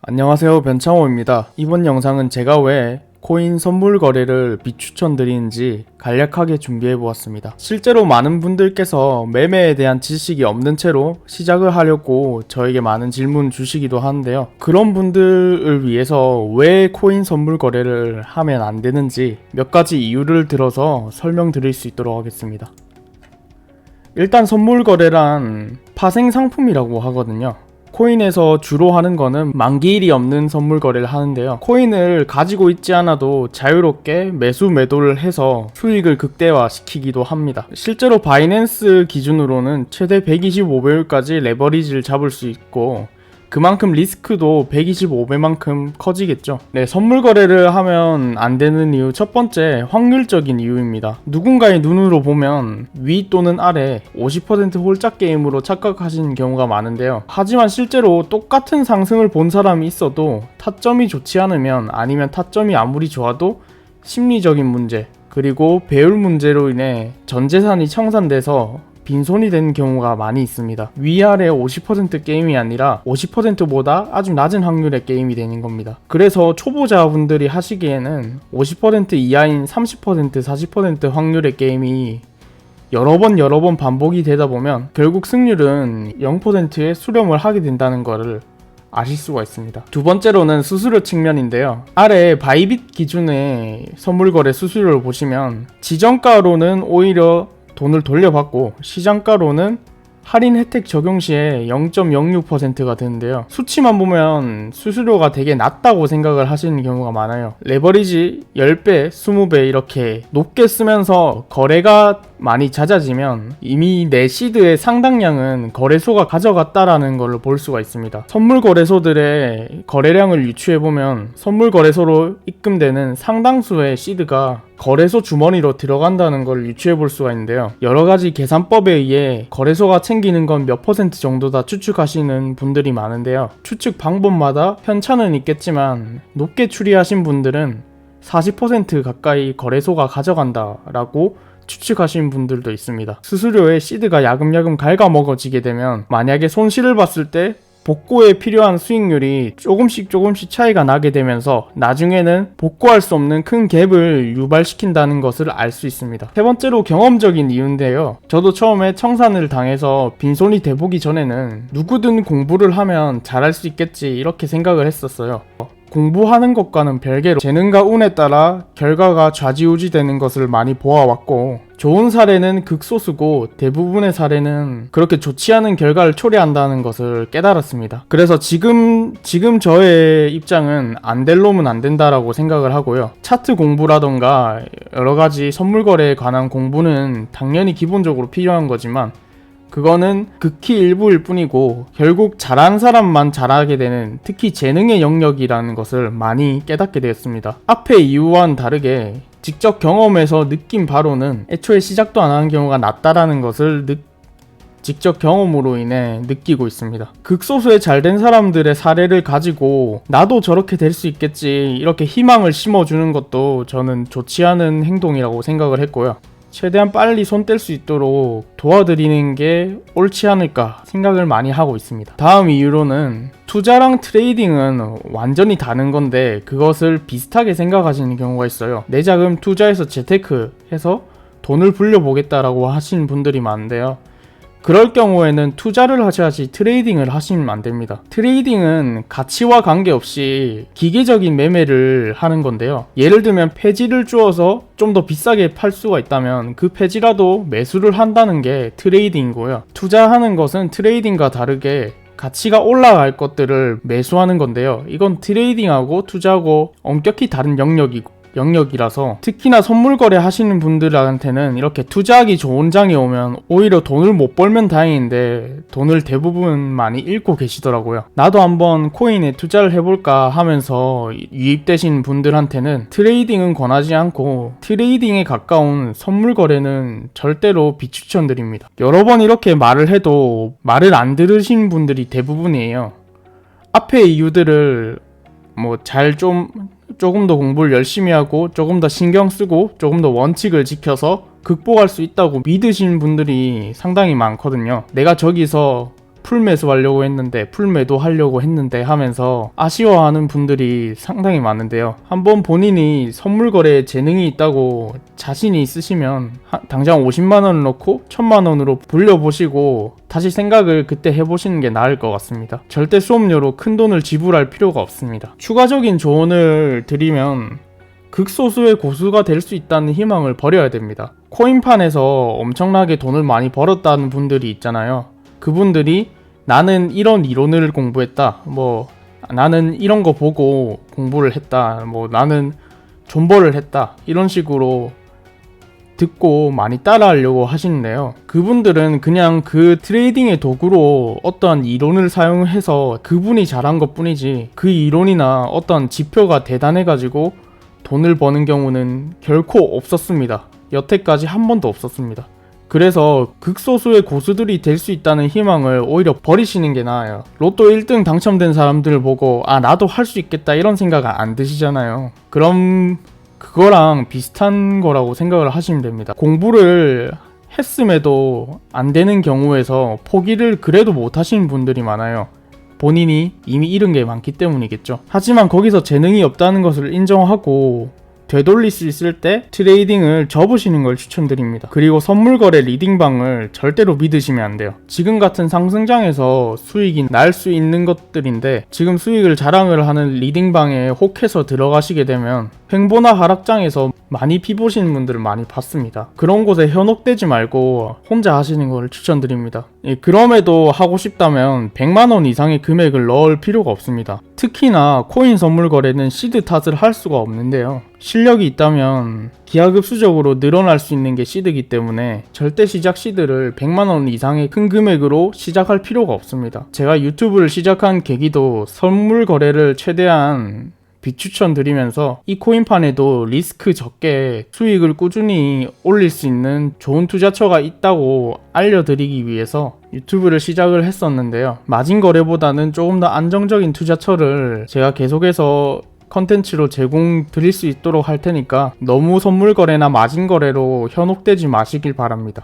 안녕하세요, 변창호입니다. 이번 영상은 제가 왜 코인 선물 거래를 비추천드리는지 간략하게 준비해보았습니다. 실제로 많은 분들께서 매매에 대한 지식이 없는 채로 시작을 하려고 저에게 많은 질문 주시기도 하는데요. 그런 분들을 위해서 왜 코인 선물 거래를 하면 안 되는지 몇 가지 이유를 들어서 설명드릴 수 있도록 하겠습니다. 일단 선물 거래란 파생 상품이라고 하거든요. 코인에서 주로 하는 거는 만기일이 없는 선물 거래를 하는데요. 코인을 가지고 있지 않아도 자유롭게 매수 매도를 해서 수익을 극대화시키기도 합니다. 실제로 바이낸스 기준으로는 최대 125배율까지 레버리지를 잡을 수 있고 그만큼 리스크도 125배만큼 커지겠죠. 네, 선물 거래를 하면 안 되는 이유 첫 번째, 확률적인 이유입니다. 누군가의 눈으로 보면 위 또는 아래 50% 홀짝 게임으로 착각하시는 경우가 많은데요. 하지만 실제로 똑같은 상승을 본 사람이 있어도 타점이 좋지 않으면, 아니면 타점이 아무리 좋아도 심리적인 문제, 그리고 배율 문제로 인해 전 재산이 청산돼서 빈손이 되는 경우가 많이 있습니다. 위아래 50% 게임이 아니라 50%보다 아주 낮은 확률의 게임이 되는 겁니다. 그래서 초보자분들이 하시기에는 50% 이하인 30%, 40% 확률의 게임이 여러 번 반복이 되다 보면 결국 승률은 0%에 수렴을 하게 된다는 것을 아실 수가 있습니다. 두 번째로는 수수료 측면인데요. 아래 바이빗 기준의 선물거래 수수료를 보시면 지정가로는 오히려 돈을 돌려받고 시장가로는 할인 혜택 적용 시에 0.06%가 되는데요. 수치만 보면 수수료가 되게 낮다고 생각을 하시는 경우가 많아요. 레버리지 10배, 20배 이렇게 높게 쓰면서 거래가 많이 잦아지면 이미 내 시드의 상당량은 거래소가 가져갔다라는 걸 볼 수가 있습니다. 선물 거래소들의 거래량을 유추해보면 선물 거래소로 입금되는 상당수의 시드가 거래소 주머니로 들어간다는 걸 유추해 볼 수가 있는데요. 여러 가지 계산법에 의해 거래소가 챙기는 건 몇 퍼센트 정도다 추측하시는 분들이 많은데요. 추측 방법마다 편차는 있겠지만 높게 추리하신 분들은 40% 가까이 거래소가 가져간다라고 추측하시는 분들도 있습니다. 수수료에 시드가 야금야금 갉아먹어지게 되면 만약에 손실을 봤을 때 복구에 필요한 수익률이 조금씩 차이가 나게 되면서 나중에는 복구할 수 없는 큰 갭을 유발시킨다는 것을 알 수 있습니다. 세 번째로 경험적인 이유인데요. 저도 처음에 청산을 당해서 빈손이 돼보기 전에는 누구든 공부를 하면 잘할 수 있겠지 이렇게 생각을 했었어요. 공부하는 것과는 별개로 재능과 운에 따라 결과가 좌지우지 되는 것을 많이 보아왔고, 좋은 사례는 극소수고 대부분의 사례는 그렇게 좋지 않은 결과를 초래한다는 것을 깨달았습니다. 그래서 지금 저의 입장은 안 될 놈은 안 된다라고 생각을 하고요. 차트 공부라던가 여러가지 선물거래에 관한 공부는 당연히 기본적으로 필요한 거지만 그거는 극히 일부일 뿐이고 결국 잘하는 사람만 잘하게 되는, 특히 재능의 영역이라는 것을 많이 깨닫게 되었습니다. 앞의 이유와는 다르게 직접 경험에서 느낀 바로는 애초에 시작도 안 하는 경우가 낫다라는 것을 직접 경험으로 인해 느끼고 있습니다. 극소수의 잘된 사람들의 사례를 가지고 나도 저렇게 될 수 있겠지 이렇게 희망을 심어주는 것도 저는 좋지 않은 행동이라고 생각을 했고요. 최대한 빨리 손 뗄 수 있도록 도와드리는 게 옳지 않을까 생각을 많이 하고 있습니다. 다음 이유로는 투자랑 트레이딩은 완전히 다른 건데 그것을 비슷하게 생각하시는 경우가 있어요. 내 자금 투자해서 재테크 해서 돈을 불려보겠다라고 하시는 분들이 많은데요. 그럴 경우에는 투자를 하셔야지 트레이딩을 하시면 안 됩니다. 트레이딩은 가치와 관계없이 기계적인 매매를 하는 건데요. 예를 들면 폐지를 주어서 좀 더 비싸게 팔 수가 있다면 그 폐지라도 매수를 한다는 게 트레이딩이고요. 투자하는 것은 트레이딩과 다르게 가치가 올라갈 것들을 매수하는 건데요. 이건 트레이딩하고 투자하고 엄격히 다른 영역이라서 특히나 선물 거래 하시는 분들한테는 이렇게 투자하기 좋은 장이 오면 오히려 돈을 못 벌면 다행인데 돈을 대부분 많이 잃고 계시더라고요. 나도 한번 코인에 투자를 해볼까 하면서 유입되신 분들한테는 트레이딩은 권하지 않고 트레이딩에 가까운 선물 거래는 절대로 비추천드립니다. 여러 번 이렇게 말을 해도 말을 안 들으신 분들이 대부분이에요. 앞의 이유들을 조금 더 공부를 열심히 하고 조금 더 신경 쓰고 조금 더 원칙을 지켜서 극복할 수 있다고 믿으시는 분들이 상당히 많거든요. 내가 저기서 풀매수하려고 했는데 풀매도하려고 했는데 하면서 아쉬워하는 분들이 상당히 많은데요. 한번 본인이 선물 거래에 재능이 있다고 자신이 있으시면 당장 50만원을 넣고 1000만원으로 불려보시고 다시 생각을 그때 해보시는 게 나을 것 같습니다. 절대 수업료로 큰 돈을 지불할 필요가 없습니다. 추가적인 조언을 드리면 극소수의 고수가 될 수 있다는 희망을 버려야 됩니다. 코인판에서 엄청나게 돈을 많이 벌었다는 분들이 있잖아요. 그분들이 나는 이런 이론을 공부했다, 나는 이런 거 보고 공부를 했다, 나는 존버를 했다, 이런 식으로 듣고 많이 따라하려고 하시는데요. 그분들은 그냥 그 트레이딩의 도구로 어떠한 이론을 사용해서 그분이 잘한 것 뿐이지, 그 이론이나 어떤 지표가 대단해가지고 돈을 버는 경우는 결코 없었습니다. 여태까지 한 번도 없었습니다. 그래서 극소수의 고수들이 될 수 있다는 희망을 오히려 버리시는 게 나아요. 로또 1등 당첨된 사람들을 보고 나도 할 수 있겠다 이런 생각 안 드시잖아요. 그럼 그거랑 비슷한 거라고 생각을 하시면 됩니다. 공부를 했음에도 안 되는 경우에서 포기를 그래도 못 하시는 분들이 많아요. 본인이 이미 잃은 게 많기 때문이겠죠. 하지만 거기서 재능이 없다는 것을 인정하고 되돌릴 수 있을 때 트레이딩을 접으시는 걸 추천드립니다. 그리고 선물거래 리딩방을 절대로 믿으시면 안 돼요. 지금 같은 상승장에서 수익이 날 수 있는 것들인데 지금 수익을 자랑을 하는 리딩방에 혹해서 들어가시게 되면 횡보나 하락장에서 많이 피보시는 분들을 많이 봤습니다. 그런 곳에 현혹되지 말고 혼자 하시는 걸 추천드립니다. 그럼에도 하고 싶다면 100만원 이상의 금액을 넣을 필요가 없습니다. 특히나 코인 선물 거래는 시드 탓을 할 수가 없는데요. 실력이 있다면 기하급수적으로 늘어날 수 있는 게 시드이기 때문에 절대 시작 시드를 100만원 이상의 큰 금액으로 시작할 필요가 없습니다. 제가 유튜브를 시작한 계기도 선물 거래를 최대한 비추천 드리면서 이 코인판에도 리스크 적게 수익을 꾸준히 올릴 수 있는 좋은 투자처가 있다고 알려드리기 위해서 유튜브를 시작을 했었는데요. 마진 거래보다는 조금 더 안정적인 투자처를 제가 계속해서 컨텐츠로 제공 드릴 수 있도록 할 테니까 너무 선물 거래나 마진 거래로 현혹되지 마시길 바랍니다.